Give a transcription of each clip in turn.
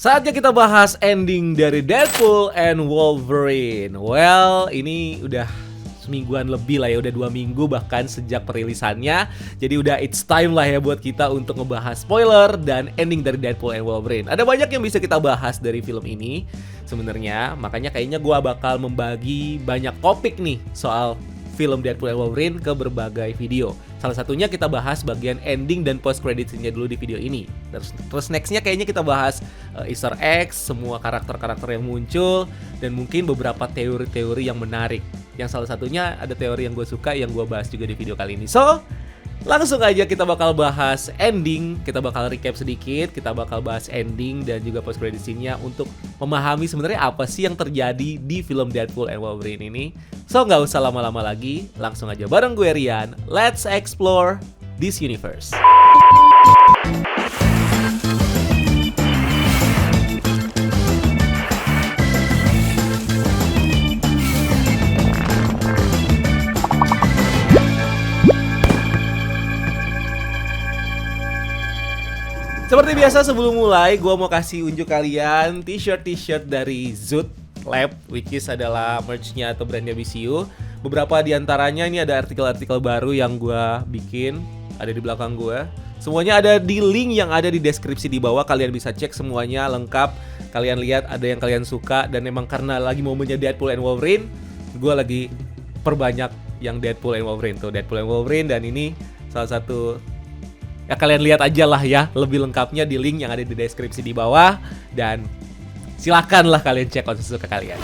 Saatnya kita bahas ending dari Deadpool and Wolverine. Well, ini udah semingguan lebih lah ya, udah 2 minggu bahkan sejak perilisannya. Jadi udah it's time lah ya buat kita untuk ngebahas spoiler dan ending dari Deadpool and Wolverine. Ada banyak yang bisa kita bahas dari film ini sebenarnya, makanya kayaknya gua bakal membagi banyak topik nih soal film Deadpool and Wolverine ke berbagai video. Salah satunya kita bahas bagian ending dan post credits-nya dulu di video ini. Terus nextnya kayaknya kita bahas Easter eggs, semua karakter-karakter yang muncul, dan mungkin beberapa teori-teori yang menarik. Yang salah satunya ada teori yang gue suka yang gue bahas juga di video kali ini. So, langsung aja kita bakal bahas ending, kita bakal recap sedikit, kita bakal bahas ending dan juga post credit scene-nya untuk memahami sebenarnya apa sih yang terjadi di film Deadpool and Wolverine ini. So nggak usah lama-lama lagi, langsung aja bareng gue Rian, let's explore this universe. Seperti biasa sebelum mulai, gue mau kasih unjuk kalian t-shirt dari Zoot Lab, which is adalah merch-nya atau brandnya BCU. Beberapa diantaranya ini ada artikel-artikel baru yang gue bikin, ada di belakang gue. Semuanya ada di link yang ada di deskripsi di bawah, kalian bisa cek semuanya lengkap. Kalian lihat ada yang kalian suka, dan memang karena lagi momennya Deadpool and Wolverine, gue lagi perbanyak yang Deadpool and Wolverine. Tuh Deadpool and Wolverine, dan ini salah satu... Ya kalian lihat aja lah ya lebih lengkapnya di link yang ada di deskripsi di bawah, dan silakan lah kalian cek kalau sesuka kalian.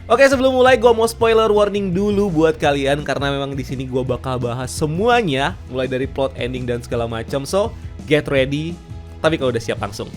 Oke, sebelum mulai gue mau spoiler warning dulu buat kalian karena memang di sini gue bakal bahas semuanya mulai dari plot, ending dan segala macam. So get ready. Tapi kalau udah siap langsung.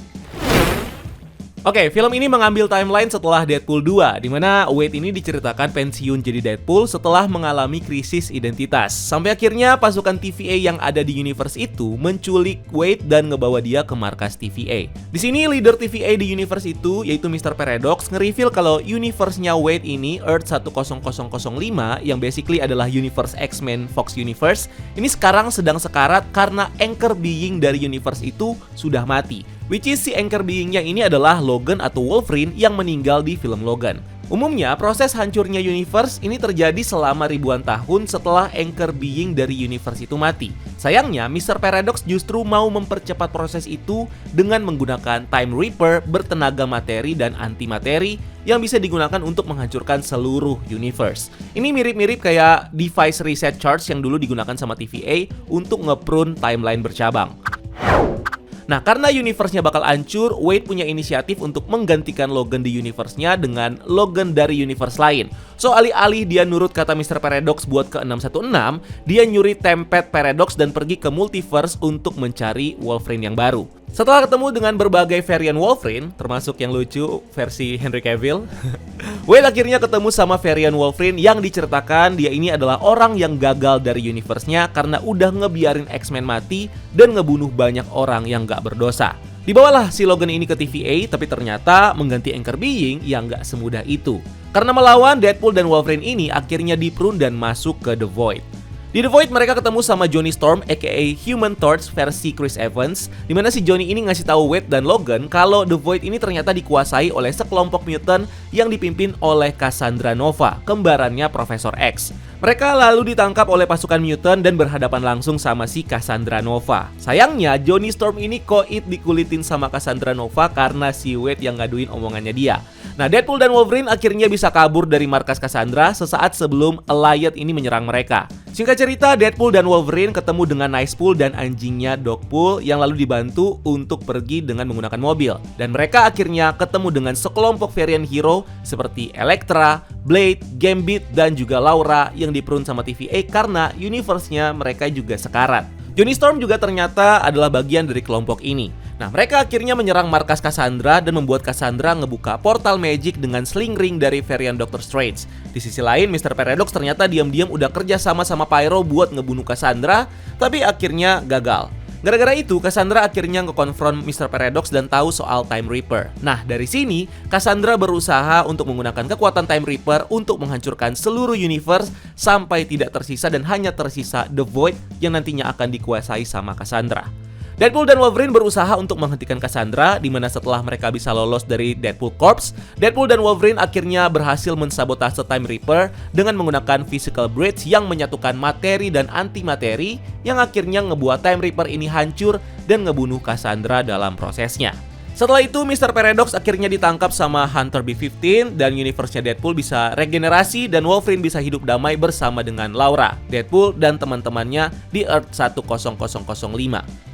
Oke, film ini mengambil timeline setelah Deadpool 2, di mana Wade ini diceritakan pensiun jadi Deadpool setelah mengalami krisis identitas. Sampai akhirnya pasukan TVA yang ada di universe itu menculik Wade dan ngebawa dia ke markas TVA. Di sini leader TVA di universe itu, yaitu Mr. Paradox, nge-reveal kalau universe-nya Wade ini, Earth 10005, yang basically adalah universe X-Men Fox Universe, ini sekarang sedang sekarat karena anchor being dari universe itu sudah mati. Which is si anchor being-nya ini adalah Logan atau Wolverine yang meninggal di film Logan. Umumnya, proses hancurnya universe ini terjadi selama ribuan tahun setelah anchor being dari universe itu mati. Sayangnya, Mr. Paradox justru mau mempercepat proses itu dengan menggunakan Time Reaper bertenaga materi dan antimateri yang bisa digunakan untuk menghancurkan seluruh universe. Ini mirip-mirip kayak device reset charge yang dulu digunakan sama TVA untuk nge-prune timeline bercabang. Nah, karena universe-nya bakal hancur, Wade punya inisiatif untuk menggantikan Logan di universe-nya dengan Logan dari universe lain. So, alih-alih dia nurut kata Mr. Paradox buat ke 616, dia nyuri tempet Paradox dan pergi ke multiverse untuk mencari Wolverine yang baru. Setelah ketemu dengan berbagai varian Wolverine, termasuk yang lucu versi Henry Cavill, Wade akhirnya ketemu sama varian Wolverine yang diceritakan dia ini adalah orang yang gagal dari universe-nya karena udah ngebiarin X-Men mati dan ngebunuh banyak orang yang gak berdosa. Dibawalah si Logan ini ke TVA, tapi ternyata mengganti anchor being yang gak semudah itu. Karena melawan Deadpool dan Wolverine ini akhirnya di-prune dan masuk ke The Void. Di The Void mereka ketemu sama Johnny Storm aka Human Torch versi Chris Evans, dimana si Johnny ini ngasih tahu Wade dan Logan kalau The Void ini ternyata dikuasai oleh sekelompok mutant yang dipimpin oleh Cassandra Nova, kembarannya Profesor X. Mereka lalu ditangkap oleh pasukan mutant dan berhadapan langsung sama si Cassandra Nova. Sayangnya Johnny Storm ini koit dikulitin sama Cassandra Nova karena si Wade yang ngaduin omongannya dia. Nah, Deadpool dan Wolverine akhirnya bisa kabur dari markas Cassandra sesaat sebelum Allied ini menyerang mereka. Singkat cerita, Deadpool dan Wolverine ketemu dengan Nicepool dan anjingnya Dogpool yang lalu dibantu untuk pergi dengan menggunakan mobil. Dan mereka akhirnya ketemu dengan sekelompok variant hero seperti Elektra, Blade, Gambit, dan juga Laura yang di-prune sama TVA karena universe-nya mereka juga sekarat. Johnny Storm juga ternyata adalah bagian dari kelompok ini. Nah, mereka akhirnya menyerang markas Cassandra dan membuat Cassandra ngebuka portal magic dengan sling ring dari varian Doctor Strange. Di sisi lain, Mr. Paradox ternyata diam-diam udah kerja sama Pyro buat ngebunuh Cassandra, tapi akhirnya gagal. Gara-gara itu, Cassandra akhirnya nge-confront Mr. Paradox dan tahu soal Time Reaper. Nah, dari sini, Cassandra berusaha untuk menggunakan kekuatan Time Reaper untuk menghancurkan seluruh universe sampai tidak tersisa dan hanya tersisa The Void yang nantinya akan dikuasai sama Cassandra. Deadpool dan Wolverine berusaha untuk menghentikan Cassandra, di mana setelah mereka bisa lolos dari Deadpool Corps, Deadpool dan Wolverine akhirnya berhasil mensabotase Time Reaper dengan menggunakan physical bridge yang menyatukan materi dan antimateri, yang akhirnya ngebuat Time Reaper ini hancur dan ngebunuh Cassandra dalam prosesnya. Setelah itu, Mr. Paradox akhirnya ditangkap sama Hunter B-15 dan universe-nya Deadpool bisa regenerasi dan Wolverine bisa hidup damai bersama dengan Laura, Deadpool, dan teman-temannya di Earth 10005.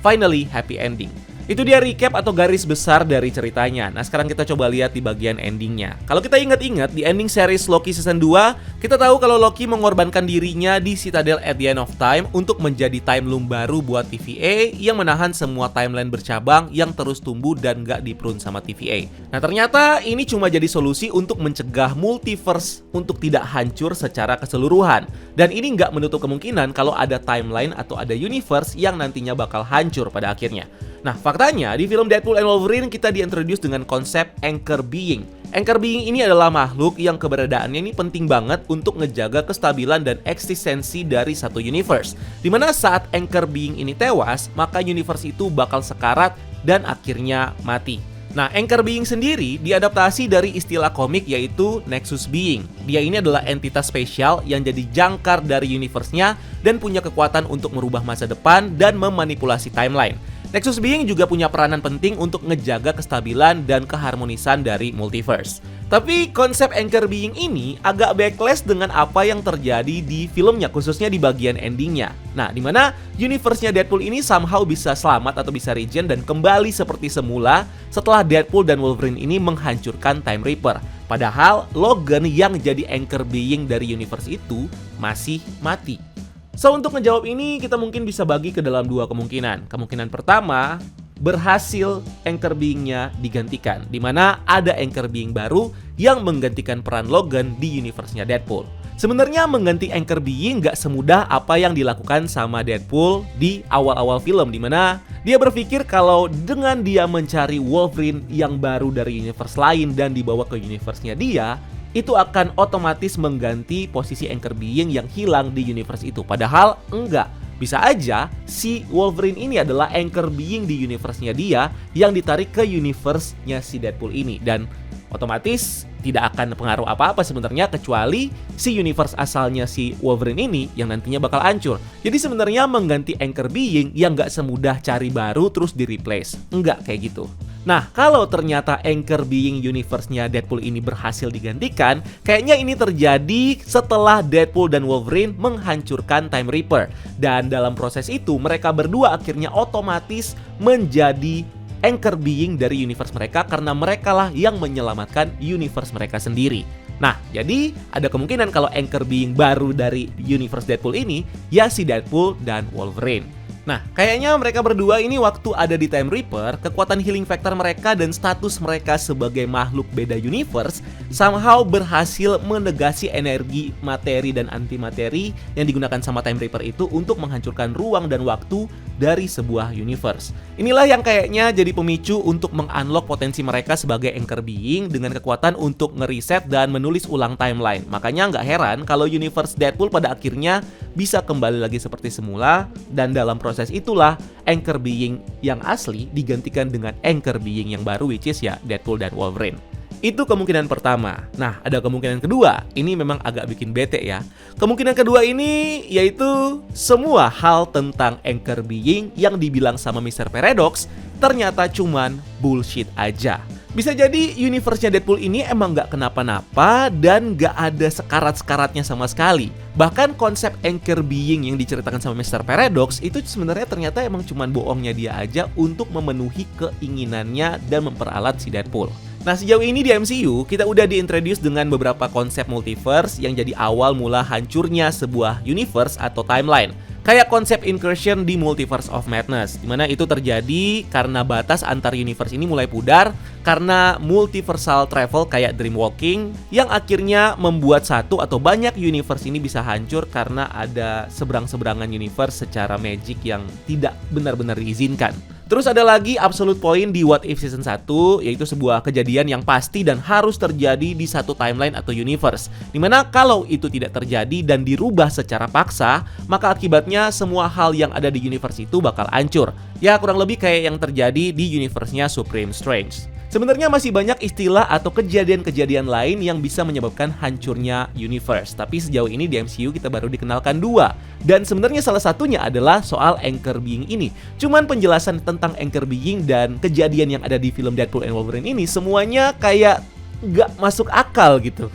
Finally, happy ending. Itu dia recap atau garis besar dari ceritanya. Nah, sekarang kita coba lihat di bagian endingnya. Kalau kita ingat-ingat, di ending series Loki Season 2, kita tahu kalau Loki mengorbankan dirinya di Citadel at the End of Time untuk menjadi time loop baru buat TVA yang menahan semua timeline bercabang yang terus tumbuh dan gak diprune sama TVA. Nah, ternyata ini cuma jadi solusi untuk mencegah multiverse untuk tidak hancur secara keseluruhan. Dan ini nggak menutup kemungkinan kalau ada timeline atau ada universe yang nantinya bakal hancur pada akhirnya. Nah, faktanya di film Deadpool and Wolverine kita diintroduce dengan konsep Anchor Being. Anchor Being ini adalah makhluk yang keberadaannya ini penting banget untuk ngejaga kestabilan dan eksistensi dari satu universe. Dimana saat Anchor Being ini tewas, maka universe itu bakal sekarat dan akhirnya mati. Nah, Anchor Being sendiri diadaptasi dari istilah komik yaitu Nexus Being. Dia ini adalah entitas spesial yang jadi jangkar dari universe-nya dan punya kekuatan untuk merubah masa depan dan memanipulasi timeline. Nexus Being juga punya peranan penting untuk ngejaga kestabilan dan keharmonisan dari multiverse. Tapi konsep Anchor Being ini agak backlash dengan apa yang terjadi di filmnya, khususnya di bagian endingnya. Nah, dimana universe-nya Deadpool ini somehow bisa selamat atau bisa regen dan kembali seperti semula setelah Deadpool dan Wolverine ini menghancurkan Time Reaper. Padahal Logan yang jadi Anchor Being dari universe itu masih mati. So, untuk ngejawab ini kita mungkin bisa bagi ke dalam dua kemungkinan. Kemungkinan pertama, berhasil Anchor Being-nya digantikan, di mana ada Anchor Being baru yang menggantikan peran Logan di universe-nya Deadpool. Sebenarnya mengganti Anchor Being gak semudah apa yang dilakukan sama Deadpool di awal-awal film, di mana dia berpikir kalau dengan dia mencari Wolverine yang baru dari universe lain dan dibawa ke universe-nya dia, itu akan otomatis mengganti posisi Anchor Being yang hilang di universe itu. Padahal enggak. Bisa aja si Wolverine ini adalah Anchor Being di universe-nya dia yang ditarik ke universe-nya si Deadpool ini. Dan otomatis tidak akan pengaruh apa-apa sebenarnya kecuali si universe asalnya si Wolverine ini yang nantinya bakal hancur. Jadi sebenarnya mengganti Anchor Being yang nggak semudah cari baru terus di-replace. Enggak kayak gitu. Nah, kalau ternyata Anchor Being universe-nya Deadpool ini berhasil digantikan, kayaknya ini terjadi setelah Deadpool dan Wolverine menghancurkan Time Reaper. Dan dalam proses itu, mereka berdua akhirnya otomatis menjadi Anchor Being dari universe mereka karena mereka lah yang menyelamatkan universe mereka sendiri. Nah, jadi ada kemungkinan kalau Anchor Being baru dari universe Deadpool ini, ya si Deadpool dan Wolverine. Nah, kayaknya mereka berdua ini waktu ada di Time Reaper, kekuatan healing factor mereka dan status mereka sebagai makhluk beda universe somehow berhasil menegasi energi materi dan antimateri yang digunakan sama Time Reaper itu untuk menghancurkan ruang dan waktu dari sebuah universe. Inilah yang kayaknya jadi pemicu untuk meng-unlock potensi mereka sebagai Anchor Being dengan kekuatan untuk ngereset dan menulis ulang timeline. Makanya nggak heran kalau universe Deadpool pada akhirnya bisa kembali lagi seperti semula, dan dalam proses itulah Anchor Being yang asli digantikan dengan Anchor Being yang baru, which is ya Deadpool dan Wolverine. Itu kemungkinan pertama. Nah, ada kemungkinan kedua. Ini memang agak bikin bete ya. Kemungkinan kedua ini yaitu semua hal tentang Anchor Being yang dibilang sama Mr. Paradox ternyata cuman bullshit aja. Bisa jadi universe-nya Deadpool ini emang gak kenapa-napa dan gak ada sekarat-sekaratnya sama sekali. Bahkan konsep Anchor Being yang diceritakan sama Mr. Paradox itu sebenarnya ternyata emang cuman bohongnya dia aja untuk memenuhi keinginannya dan memperalat si Deadpool. Nah, sejauh ini di MCU kita udah diintroduce dengan beberapa konsep multiverse yang jadi awal mula hancurnya sebuah universe atau timeline. Kayak konsep incursion di Multiverse of Madness, dimana itu terjadi karena batas antar universe ini mulai pudar karena multiversal travel kayak dreamwalking yang akhirnya membuat satu atau banyak universe ini bisa hancur karena ada seberang-seberangan universe secara magic yang tidak benar-benar diizinkan. Terus ada lagi absolute point di What If Season 1, yaitu sebuah kejadian yang pasti dan harus terjadi di satu timeline atau universe. Dimana kalau itu tidak terjadi dan dirubah secara paksa, maka akibatnya semua hal yang ada di universe itu bakal hancur. Ya kurang lebih kayak yang terjadi di universe-nya Supreme Strange. Sebenarnya masih banyak istilah atau kejadian-kejadian lain yang bisa menyebabkan hancurnya universe. Tapi sejauh ini di MCU kita baru dikenalkan 2. Dan sebenarnya salah satunya adalah soal Anchor Being ini. Cuman penjelasan tentang Anchor Being dan kejadian yang ada di film Deadpool and Wolverine ini semuanya kayak nggak masuk akal gitu.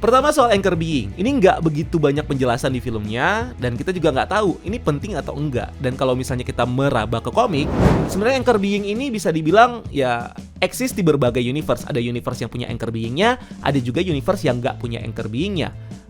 Pertama soal Anchor Being, ini nggak begitu banyak penjelasan di filmnya dan kita juga nggak tahu ini penting atau enggak. Dan kalau misalnya kita meraba ke komik, sebenarnya Anchor Being ini bisa dibilang ya eksis di berbagai universe. Ada universe yang punya Anchor Being-nya, ada juga universe yang nggak punya Anchor Being-nya.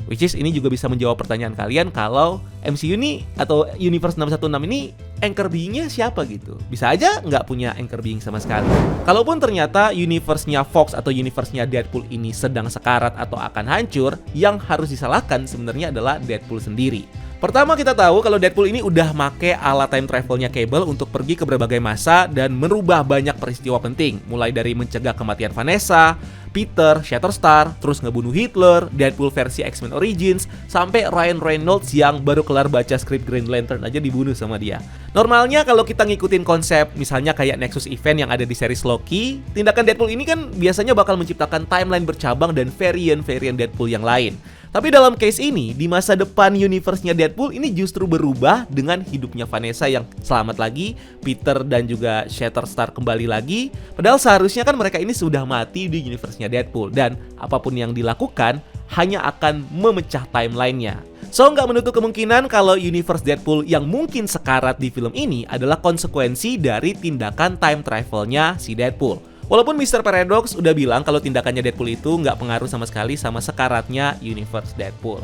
Which is ini juga bisa menjawab pertanyaan kalian kalau MCU ini atau Universe 616 ini Anchor Being-nya siapa gitu. Bisa aja nggak punya Anchor Being sama sekali. Kalaupun ternyata universe-nya Fox atau universe-nya Deadpool ini sedang sekarat atau akan hancur, yang harus disalahkan sebenarnya adalah Deadpool sendiri. Pertama kita tahu kalau Deadpool ini udah make alat time travelnya Cable untuk pergi ke berbagai masa dan merubah banyak peristiwa penting. Mulai dari mencegah kematian Vanessa, Peter, Shatterstar, terus ngebunuh Hitler, Deadpool versi X-Men Origins, sampai Ryan Reynolds yang baru kelar baca skrip Green Lantern aja dibunuh sama dia. Normalnya kalau kita ngikutin konsep misalnya kayak Nexus Event yang ada di series Loki, tindakan Deadpool ini kan biasanya bakal menciptakan timeline bercabang dan variant-variant Deadpool yang lain. Tapi dalam case ini, di masa depan universe-nya Deadpool ini justru berubah dengan hidupnya Vanessa yang selamat lagi, Peter dan juga Shatterstar kembali lagi. Padahal seharusnya kan mereka ini sudah mati di universe-nya Deadpool dan apapun yang dilakukan hanya akan memecah timeline-nya. So, nggak menutup kemungkinan kalau universe Deadpool yang mungkin sekarat di film ini adalah konsekuensi dari tindakan time travel-nya si Deadpool. Walaupun Mr. Paradox udah bilang kalau tindakannya Deadpool itu nggak pengaruh sama sekali sama sekaratnya universe Deadpool.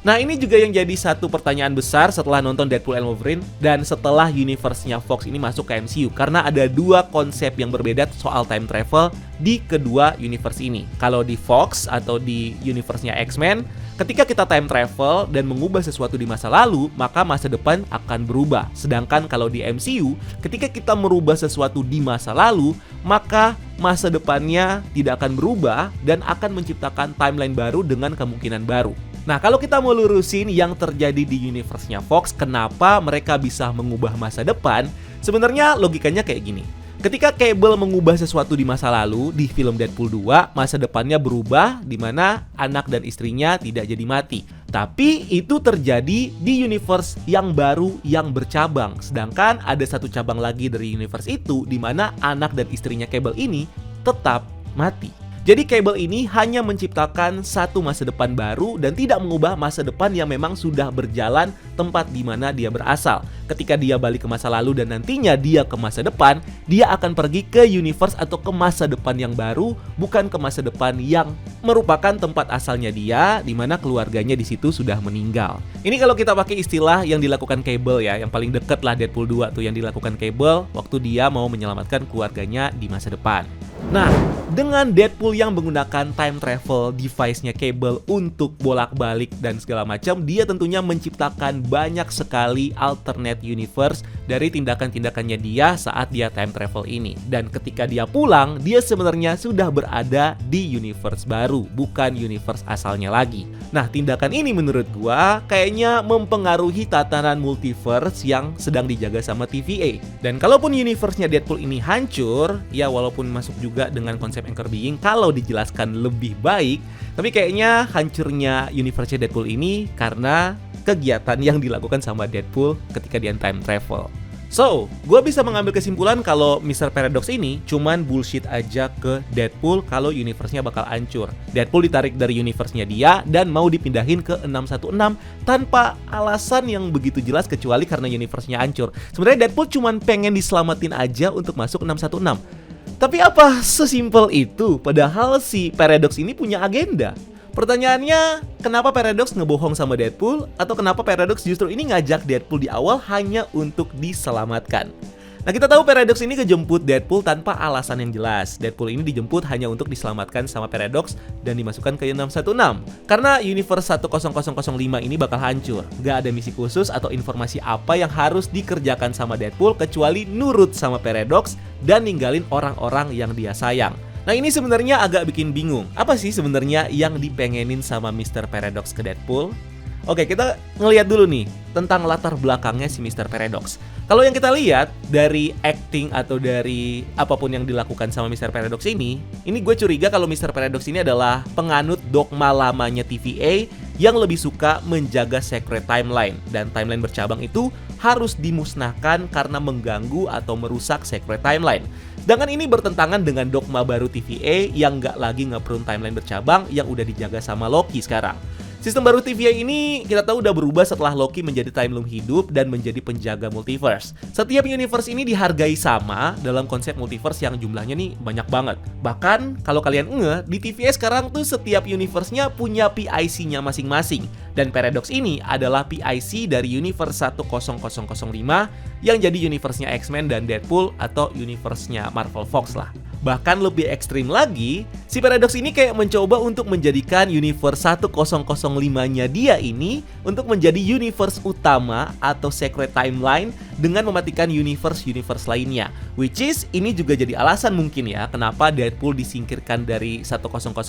Nah ini juga yang jadi satu pertanyaan besar setelah nonton Deadpool and Wolverine dan setelah universe-nya Fox ini masuk ke MCU. Karena ada 2 konsep yang berbeda soal time travel di kedua universe ini. Kalau di Fox atau di universe-nya X-Men, ketika kita time travel dan mengubah sesuatu di masa lalu, maka masa depan akan berubah. Sedangkan kalau di MCU, ketika kita merubah sesuatu di masa lalu, maka masa depannya tidak akan berubah dan akan menciptakan timeline baru dengan kemungkinan baru. Nah, kalau kita mau lurusin yang terjadi di universe-nya Fox, kenapa mereka bisa mengubah masa depan? Sebenarnya logikanya kayak gini. Ketika Cable mengubah sesuatu di masa lalu, di film Deadpool 2, masa depannya berubah di mana anak dan istrinya tidak jadi mati. Tapi itu terjadi di universe yang baru yang bercabang. Sedangkan ada satu cabang lagi dari universe itu di mana anak dan istrinya Cable ini tetap mati. Jadi Cable ini hanya menciptakan satu masa depan baru dan tidak mengubah masa depan yang memang sudah berjalan tempat di mana dia berasal. Ketika dia balik ke masa lalu dan nantinya dia ke masa depan, dia akan pergi ke universe atau ke masa depan yang baru, bukan ke masa depan yang merupakan tempat asalnya dia, di mana keluarganya di situ sudah meninggal. Ini kalau kita pakai istilah yang dilakukan Cable ya, yang paling deket lah Deadpool 2 tuh yang dilakukan Cable waktu dia mau menyelamatkan keluarganya di masa depan. Nah, dengan Deadpool yang menggunakan time travel device-nya Cable untuk bolak-balik dan segala macam, dia tentunya menciptakan banyak sekali alternate universe dari tindakan-tindakannya dia saat dia time travel ini. Dan ketika dia pulang, dia sebenarnya sudah berada di universe baru, bukan universe asalnya lagi. Nah, tindakan ini menurut gua kayaknya mempengaruhi tatanan multiverse yang sedang dijaga sama TVA. Dan kalaupun universe-nya Deadpool ini hancur, ya walaupun masuk juga dengan konsep Anchor Being kalau dijelaskan lebih baik, tapi kayaknya hancurnya universe Deadpool ini karena kegiatan yang dilakukan sama Deadpool ketika dia time travel. So, gue bisa mengambil kesimpulan kalau Mr. Paradox ini cuman bullshit aja ke Deadpool kalau universe-nya bakal hancur. Deadpool ditarik dari universe-nya dia dan mau dipindahin ke 616 tanpa alasan yang begitu jelas kecuali karena universe-nya hancur. Sebenarnya Deadpool cuman pengen diselamatin aja untuk masuk 616. Tapi apa sesimpel itu? Padahal si Paradox ini punya agenda. Pertanyaannya, kenapa Paradox ngebohong sama Deadpool? Atau kenapa Paradox justru ini ngajak Deadpool di awal hanya untuk diselamatkan? Nah, kita tahu Paradox ini kejemput Deadpool tanpa alasan yang jelas. Deadpool ini dijemput hanya untuk diselamatkan sama Paradox dan dimasukkan ke 616. Karena Universe 10005 ini bakal hancur. Gak ada misi khusus atau informasi apa yang harus dikerjakan sama Deadpool kecuali nurut sama Paradox dan ninggalin orang-orang yang dia sayang. Nah, ini sebenarnya agak bikin bingung. Apa sih sebenarnya yang dipengenin sama Mr. Paradox ke Deadpool? Oke, kita ngelihat dulu nih tentang latar belakangnya si Mr. Paradox. Kalau yang kita lihat dari acting atau dari apapun yang dilakukan sama Mr. Paradox ini gue curiga kalau Mr. Paradox ini adalah penganut dogma lamanya TVA yang lebih suka menjaga secret timeline. Dan timeline bercabang itu harus dimusnahkan karena mengganggu atau merusak secret timeline. Sedangkan ini bertentangan dengan dogma baru TVA yang nggak lagi nge-prune timeline bercabang yang udah dijaga sama Loki sekarang. Sistem baru TVA ini kita tahu udah berubah setelah Loki menjadi Time Loom hidup dan menjadi penjaga multiverse. Setiap universe ini dihargai sama dalam konsep multiverse yang jumlahnya nih banyak banget. Bahkan kalau kalian di TVA sekarang tuh setiap universe-nya punya PIC-nya masing-masing. Dan Paradox ini adalah PIC dari universe 10005 yang jadi universe-nya X-Men dan Deadpool atau universe-nya Marvel Fox lah. Bahkan lebih ekstrim lagi, si Paradox ini kayak mencoba untuk menjadikan universe 1005-nya dia ini untuk menjadi universe utama atau secret timeline dengan mematikan universe-universe lainnya. Which is, ini juga jadi alasan mungkin ya kenapa Deadpool disingkirkan dari 1005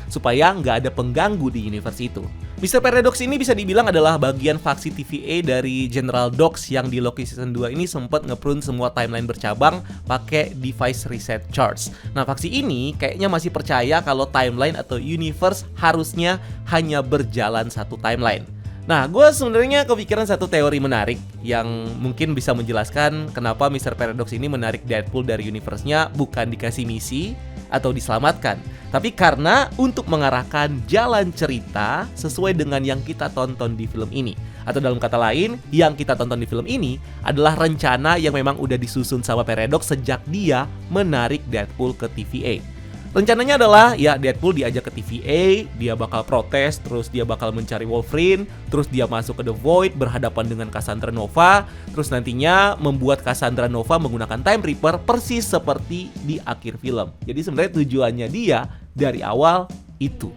supaya nggak ada pengganggu di universe itu. Mr. Paradox ini bisa dibilang adalah bagian faksi TVA dari General Dox yang di Loki Season 2 ini sempat nge-prune semua timeline bercabang pakai device reset charge. Nah, faksi ini kayaknya masih percaya kalau timeline atau universe harusnya hanya berjalan satu timeline. Nah, gue sebenarnya kepikiran satu teori menarik yang mungkin bisa menjelaskan kenapa Mr. Paradox ini menarik Deadpool dari universe-nya bukan dikasih misi atau diselamatkan, tapi karena untuk mengarahkan jalan cerita sesuai dengan yang kita tonton di film ini. Atau dalam kata lain, yang kita tonton di film ini adalah rencana yang memang udah disusun sama Paradox sejak dia menarik Deadpool ke TVA. Rencananya adalah ya Deadpool diajak ke TVA, dia bakal protes, terus dia bakal mencari Wolverine, terus dia masuk ke The Void berhadapan dengan Cassandra Nova, terus nantinya membuat Cassandra Nova menggunakan Time Reaper persis seperti di akhir film. Jadi sebenarnya tujuannya dia dari awal itu.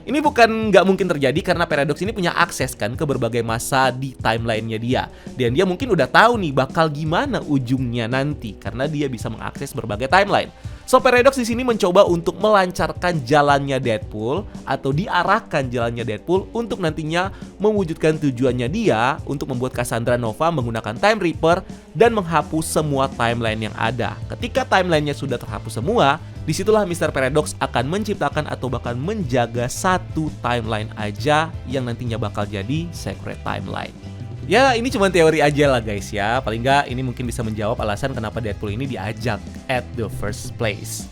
Ini bukan nggak mungkin terjadi karena Paradox ini punya akses kan ke berbagai masa di timelinenya dia. Dan dia mungkin udah tahu nih bakal gimana ujungnya nanti karena dia bisa mengakses berbagai timeline. So Paradox di sini mencoba untuk melancarkan jalannya Deadpool atau diarahkan jalannya Deadpool untuk nantinya mewujudkan tujuannya dia untuk membuat Cassandra Nova menggunakan Time Reaper dan menghapus semua timeline yang ada. Ketika timelinenya sudah terhapus semua, disitulah Mr. Paradox akan menciptakan atau bahkan menjaga satu timeline aja yang nantinya bakal jadi secret timeline. Ya, ini cuma teori aja lah guys ya. Paling nggak ini mungkin bisa menjawab alasan kenapa Deadpool ini diajak at the first place.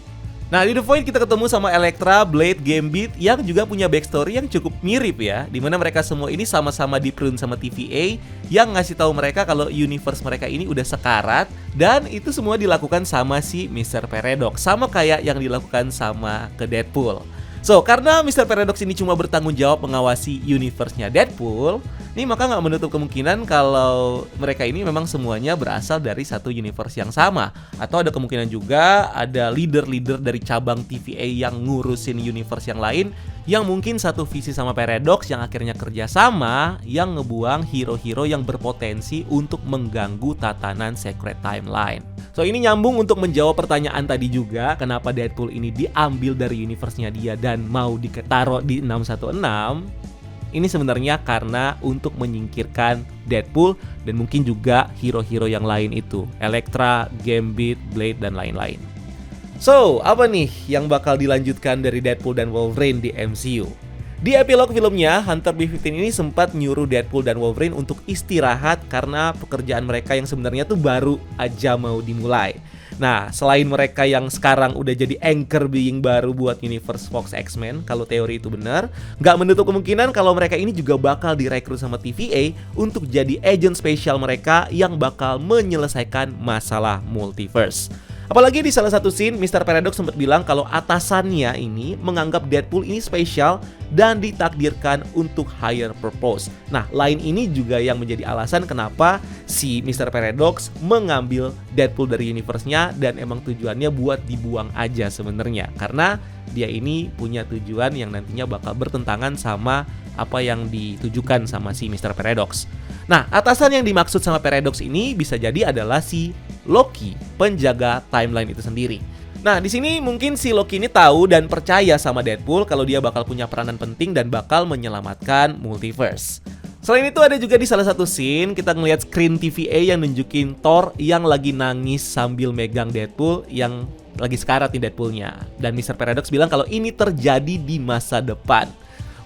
Nah, di The Void kita ketemu sama Elektra, Blade, Gambit yang juga punya backstory yang cukup mirip ya, dimana mereka semua ini sama-sama di-prune sama TVA yang ngasih tahu mereka kalau universe mereka ini udah sekarat, dan itu semua dilakukan sama si Mr. Paradox, sama kayak yang dilakukan sama ke Deadpool. So, karena Mr. Paradox ini cuma bertanggung jawab mengawasi universe-nya Deadpool, ini maka nggak menutup kemungkinan kalau mereka ini memang semuanya berasal dari satu universe yang sama. Atau ada kemungkinan juga ada leader-leader dari cabang TVA yang ngurusin universe yang lain yang mungkin satu visi sama Paradox yang akhirnya kerjasama yang ngebuang hero-hero yang berpotensi untuk mengganggu tatanan secret timeline. So, ini nyambung untuk menjawab pertanyaan tadi juga, kenapa Deadpool ini diambil dari universe-nya dia dan mau ditaruh di 616. Ini sebenarnya karena untuk menyingkirkan Deadpool dan mungkin juga hero-hero yang lain itu, Elektra, Gambit, Blade, dan lain-lain. So, apa nih yang bakal dilanjutkan dari Deadpool dan Wolverine di MCU? Di epilog filmnya, Hunter B-15 ini sempat nyuruh Deadpool dan Wolverine untuk istirahat karena pekerjaan mereka yang sebenarnya tuh baru aja mau dimulai. Nah, selain mereka yang sekarang udah jadi anchor being baru buat Universe Fox X-Men, kalau teori itu benar, nggak menutup kemungkinan kalau mereka ini juga bakal direkrut sama TVA untuk jadi agent spesial mereka yang bakal menyelesaikan masalah multiverse. Apalagi di salah satu scene, Mr. Paradox sempat bilang kalau atasannya ini menganggap Deadpool ini spesial dan ditakdirkan untuk higher purpose. Nah, lain ini juga yang menjadi alasan kenapa si Mr. Paradox mengambil Deadpool dari universe-nya dan emang tujuannya buat dibuang aja sebenarnya. Karena dia ini punya tujuan yang nantinya bakal bertentangan sama apa yang ditujukan sama si Mr. Paradox. Nah, atasan yang dimaksud sama Paradox ini bisa jadi adalah si Loki, penjaga timeline itu sendiri. Nah, di sini mungkin si Loki ini tahu dan percaya sama Deadpool kalau dia bakal punya peranan penting dan bakal menyelamatkan multiverse. Selain itu ada juga di salah satu scene kita ngeliat screen TVA yang nunjukin Thor yang lagi nangis sambil megang Deadpool yang lagi sekarat nih Deadpoolnya. Dan Mr. Paradox bilang kalau ini terjadi di masa depan.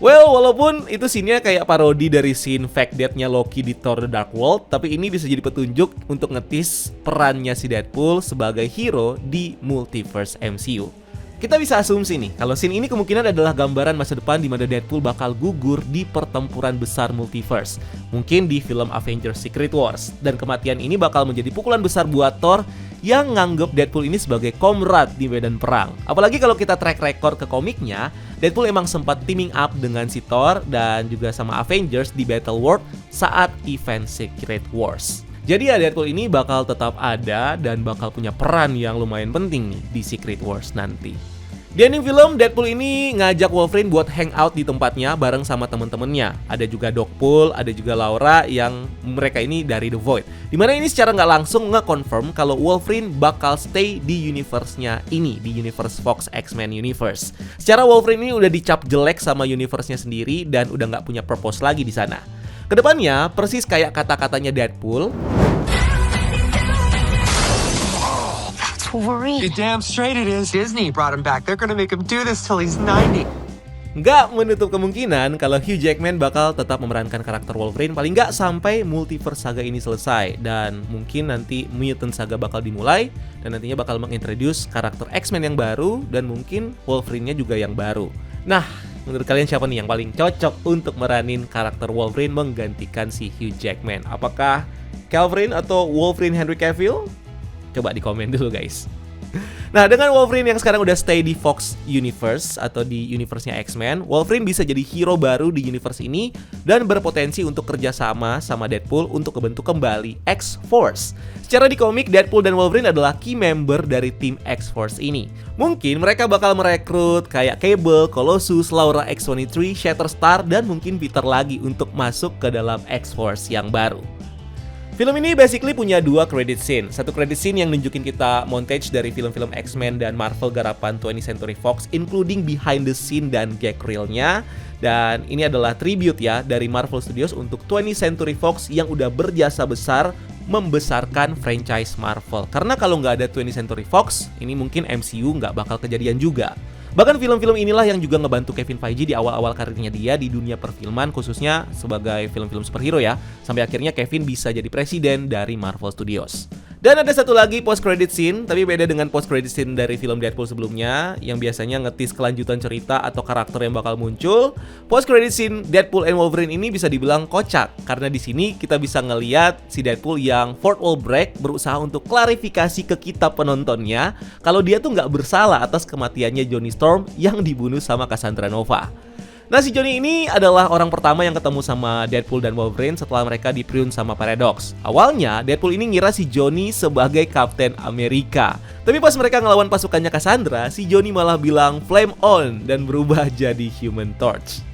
Well, walaupun itu scene-nya kayak parodi dari scene Fact Death-nya Loki di Thor The Dark World, tapi ini bisa jadi petunjuk untuk ngetis perannya si Deadpool sebagai hero di multiverse MCU. Kita bisa asumsi nih, kalau scene ini kemungkinan adalah gambaran masa depan di mana Deadpool bakal gugur di pertempuran besar multiverse. Mungkin di film Avengers Secret Wars. Dan kematian ini bakal menjadi pukulan besar buat Thor yang nganggep Deadpool ini sebagai komrad di medan perang. Apalagi kalau kita track record ke komiknya, Deadpool emang sempat teaming up dengan si Thor dan juga sama Avengers di Battle World saat event Secret Wars. Jadi ya Deadpool ini bakal tetap ada dan bakal punya peran yang lumayan penting nih di Secret Wars nanti. Di ending film, Deadpool ini ngajak Wolverine buat hangout di tempatnya bareng sama temen-temennya. Ada juga Deadpool, ada juga Laura yang mereka ini dari The Void. Dimana ini secara nggak langsung nge-confirm kalau Wolverine bakal stay di universe-nya ini, di universe Fox X-Men Universe. Secara Wolverine ini udah dicap jelek sama universe-nya sendiri dan udah nggak punya purpose lagi di sana. Kedepannya, persis kayak kata-katanya Deadpool, Wolverine. You're damn straight it is. Disney brought him back. They're gonna make him do this till he's 90. nggak menutup kemungkinan kalau Hugh Jackman bakal tetap memerankan karakter Wolverine paling nggak sampai multiverse saga ini selesai. Dan mungkin nanti Mutant Saga bakal dimulai dan nantinya bakal mengintroduce karakter X-Men yang baru dan mungkin Wolverine-nya juga yang baru. Nah, menurut kalian siapa nih yang paling cocok untuk meranin karakter Wolverine menggantikan si Hugh Jackman? Apakah Calvin atau Wolverine Henry Cavill? Coba di komen dulu guys. Nah, dengan Wolverine yang sekarang udah stay di Fox Universe atau di universe-nya X-Men, Wolverine bisa jadi hero baru di universe ini dan berpotensi untuk kerjasama sama Deadpool untuk membentuk kembali X-Force. Secara di komik, Deadpool dan Wolverine adalah key member dari tim X-Force ini. Mungkin mereka bakal merekrut kayak Cable, Colossus, Laura X-23, Shatterstar, dan mungkin Peter lagi untuk masuk ke dalam X-Force yang baru. Film ini basically punya dua credit scene. Satu credit scene yang nunjukin kita montage dari film-film X-Men dan Marvel garapan 20th Century Fox, including behind the scene dan gag reel-nya. Dan ini adalah tribute ya dari Marvel Studios untuk 20th Century Fox yang udah berjasa besar membesarkan franchise Marvel. Karena kalau nggak ada 20th Century Fox, ini mungkin MCU nggak bakal kejadian juga. Bahkan film-film inilah yang juga ngebantu Kevin Feige di awal-awal karirnya dia di dunia perfilman, khususnya sebagai film-film superhero ya. Sampai akhirnya Kevin bisa jadi presiden dari Marvel Studios. Dan ada satu lagi post credit scene, tapi beda dengan post credit scene dari film Deadpool sebelumnya yang biasanya ngetis kelanjutan cerita atau karakter yang bakal muncul. Post credit scene Deadpool and Wolverine ini bisa dibilang kocak karena di sini kita bisa ngeliat si Deadpool yang fourth wall break berusaha untuk klarifikasi ke kita penontonnya kalau dia tuh nggak bersalah atas kematiannya Johnny Storm yang dibunuh sama Cassandra Nova. Nah, si Johnny ini adalah orang pertama yang ketemu sama Deadpool dan Wolverine setelah mereka diprune sama Paradox. Awalnya, Deadpool ini ngira si Johnny sebagai Kapten Amerika. Tapi pas mereka ngelawan pasukannya Cassandra, si Johnny malah bilang flame on dan berubah jadi Human Torch.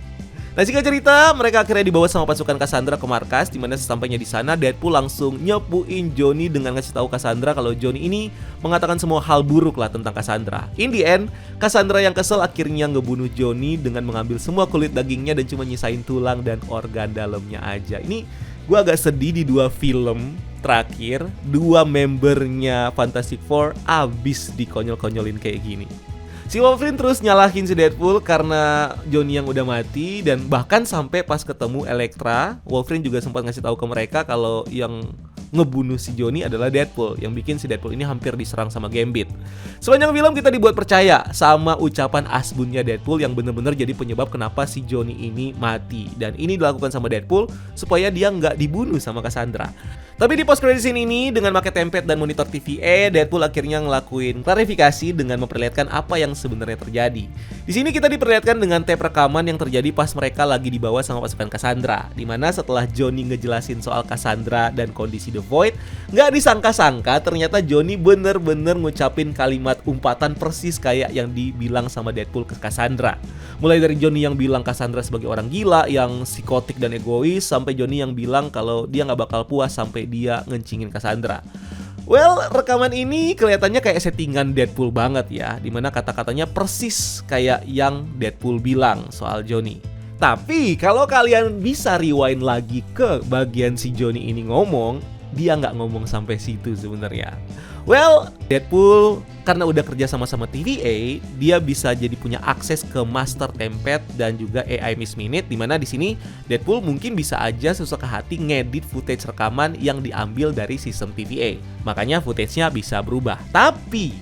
Nah, singkat cerita, mereka akhirnya dibawa sama pasukan Cassandra ke markas, dimana sesampainya di sana Deadpool langsung nyepuin Johnny dengan ngasih tahu Cassandra kalau Johnny ini mengatakan semua hal buruk lah tentang Cassandra. In the end, Cassandra yang kesel akhirnya ngebunuh Johnny dengan mengambil semua kulit dagingnya dan cuma nyisain tulang dan organ dalamnya aja. Ini gue agak sedih di dua film terakhir, dua membernya Fantastic Four abis dikonyol-konyolin kayak gini. Si Wolverine terus nyalahin si Deadpool karena Johnny yang udah mati dan bahkan sampai pas ketemu Elektra, Wolverine juga sempat ngasih tahu ke mereka kalau yang ngebunuh si Johnny adalah Deadpool yang bikin si Deadpool ini hampir diserang sama Gambit. Sepanjang film kita dibuat percaya sama ucapan asbunnya Deadpool yang bener-bener jadi penyebab kenapa si Johnny ini mati dan ini dilakukan sama Deadpool supaya dia nggak dibunuh sama Cassandra. Tapi di post credit scene ini dengan pakai template dan monitor TVA, Deadpool akhirnya ngelakuin klarifikasi dengan memperlihatkan apa yang sebenarnya terjadi. Di sini kita diperlihatkan dengan tape rekaman yang terjadi pas mereka lagi dibawa sama pasukan Cassandra, dimana setelah Johnny ngejelasin soal Cassandra dan kondisi The Void, nggak disangka-sangka ternyata Johnny bener-bener ngucapin kalimat umpatan persis kayak yang dibilang sama Deadpool ke Cassandra. Mulai dari Johnny yang bilang Cassandra sebagai orang gila, yang psikotik dan egois, sampai Johnny yang bilang kalau dia nggak bakal puas sampai dia ngencingin Cassandra. Well, rekaman ini kelihatannya kayak settingan Deadpool banget ya, dimana kata-katanya persis kayak yang Deadpool bilang soal Johnny. Tapi kalau kalian bisa rewind lagi ke bagian si Johnny ini ngomong, dia nggak ngomong sampai situ sebenarnya. Well, Deadpool karena udah kerja sama-sama TVA, dia bisa jadi punya akses ke master template dan juga AI Miss Minute, dimana di sini Deadpool mungkin bisa aja sesuka hati ngedit footage rekaman yang diambil dari sistem TVA. Makanya footage-nya bisa berubah. Tapi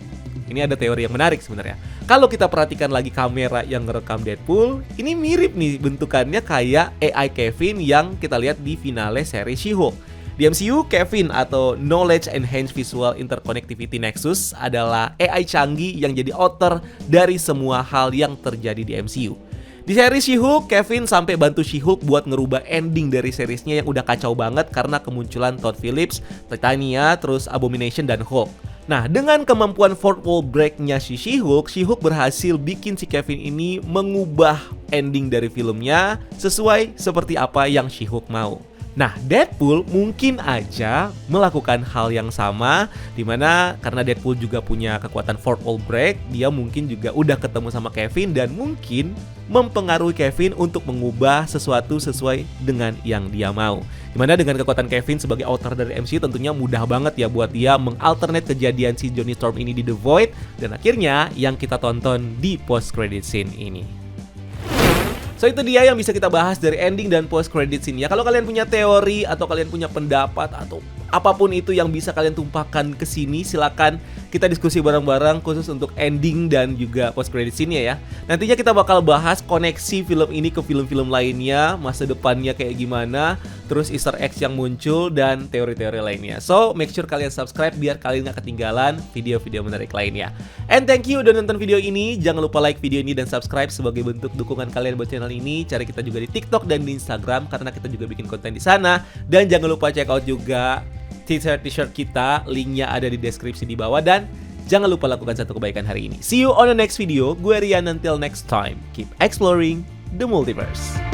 ini ada teori yang menarik sebenarnya. Kalau kita perhatikan lagi kamera yang ngerekam Deadpool, ini mirip nih bentukannya kayak AI Kevin yang kita lihat di finale seri She-Hulk. Di MCU, Kevin atau Knowledge Enhanced Visual Interconnectivity Nexus adalah AI canggih yang jadi outer dari semua hal yang terjadi di MCU. Di seri She-Hulk, Kevin sampai bantu She-Hulk buat ngerubah ending dari seriesnya yang udah kacau banget karena kemunculan Todd Phillips, Titania, terus Abomination dan Hulk. Nah, dengan kemampuan fourth wall break-nya si She-Hulk berhasil bikin si Kevin ini mengubah ending dari filmnya sesuai seperti apa yang She-Hulk mau. Nah, Deadpool mungkin aja melakukan hal yang sama, dimana karena Deadpool juga punya kekuatan fourth wall break, dia mungkin juga udah ketemu sama Kevin dan mungkin mempengaruhi Kevin untuk mengubah sesuatu sesuai dengan yang dia mau. Dimana dengan kekuatan Kevin sebagai author dari MCU tentunya mudah banget ya buat dia mengalternate kejadian si Johnny Storm ini di The Void, dan akhirnya yang kita tonton di post credit scene ini. So itu dia yang bisa kita bahas dari ending dan post credit scene ya. Kalau kalian punya teori atau kalian punya pendapat atau apapun itu yang bisa kalian tumpahkan ke sini, silakan kita diskusi bareng-bareng khusus untuk ending dan juga post credit scene ya. Nantinya kita bakal bahas koneksi film ini ke film-film lainnya, masa depannya kayak gimana, terus Easter eggs yang muncul dan teori-teori lainnya. So make sure kalian subscribe biar kalian gak ketinggalan video-video menarik lainnya. And thank you udah nonton video ini. Jangan lupa like video ini dan subscribe sebagai bentuk dukungan kalian buat channel ini. Cari kita juga di TikTok dan di Instagram karena kita juga bikin konten di sana. Dan jangan lupa check out juga t-shirt kita, linknya ada di deskripsi di bawah. Dan jangan lupa lakukan satu kebaikan hari ini. See you on the next video. Gue Rian, until next time. Keep exploring the multiverse.